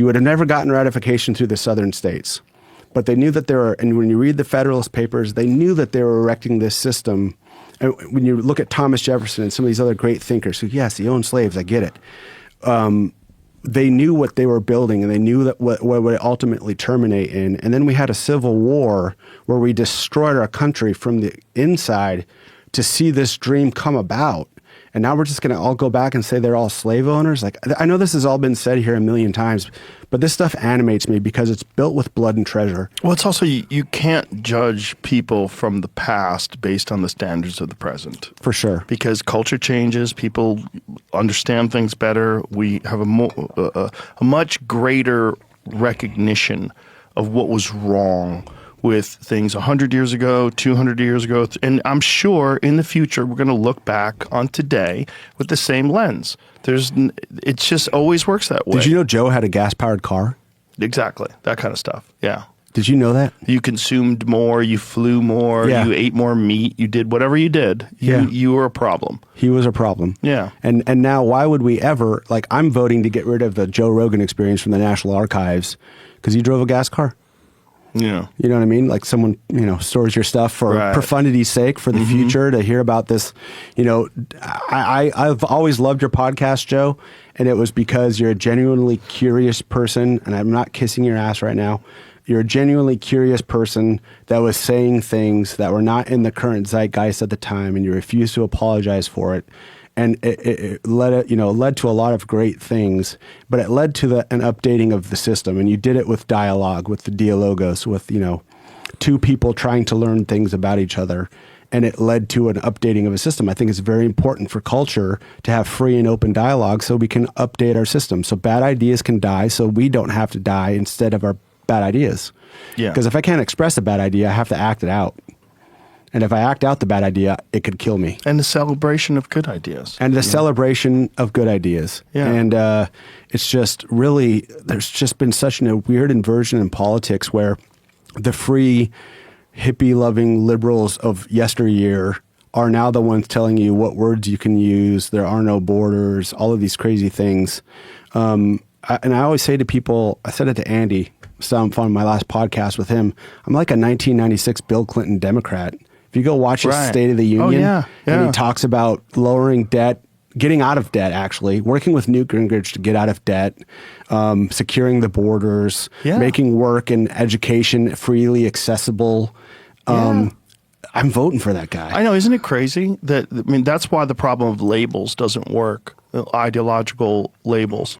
You would have never gotten ratification through the southern states. But they knew that there are, and when you read the Federalist Papers, they knew that they were erecting this system. And when you look at Thomas Jefferson and some of these other great thinkers who, yes, he owned slaves, I get it. They knew what they were building, and they knew that what would ultimately terminate in. And then we had a civil war where we destroyed our country from the inside to see this dream come about. And now we're just going to all go back and say they're all slave owners. Like, I know this has all been said here a million times, but this stuff animates me because it's built with blood and treasure. Well, it's also, you can't judge people from the past based on the standards of the present. For sure. Because culture changes, people understand things better. We have a much greater recognition of what was wrong with things 100 years ago, 200 years ago. And I'm sure in the future, we're going to look back on today with the same lens. It just always works that way. Did you know Joe had a gas-powered car? Exactly. That kind of stuff. Yeah. Did you know that? You consumed more, you flew more, you ate more meat, you did whatever you did. You were a problem. He was a problem. Yeah. And now why would we ever, like, I'm voting to get rid of the Joe Rogan experience from the National Archives because he drove a gas car. Yeah. You know what I mean? Like someone, stores your stuff for profundity's sake, for the future, to hear about this. I've always loved your podcast, Joe, and it was because you're a genuinely curious person, and I'm not kissing your ass right now. You're a genuinely curious person that was saying things that were not in the current zeitgeist at the time, and you refused to apologize for it. And it led to a lot of great things, but it led to an updating of the system. And you did it with dialogue, with the dialogos, with, two people trying to learn things about each other. And it led to an updating of a system. I think it's very important for culture to have free and open dialogue so we can update our system. So bad ideas can die so we don't have to die instead of our bad ideas. Yeah. Because if I can't express a bad idea, I have to act it out. And if I act out the bad idea, it could kill me. And the celebration of good ideas. And the celebration of good ideas. Yeah. And it's just really, there's just been such a weird inversion in politics where the free, hippie-loving liberals of yesteryear are now the ones telling you what words you can use. There are no borders, all of these crazy things. And I always say to people, I said it to Andy, some fun, my last podcast with him, I'm like a 1996 Bill Clinton Democrat. If you go watch his State of the Union, and he talks about lowering debt, getting out of debt, actually, working with Newt Gingrich to get out of debt, securing the borders, making work and education freely accessible. I'm voting for that guy. I know. Isn't it crazy? That's why the problem of labels doesn't work, ideological labels.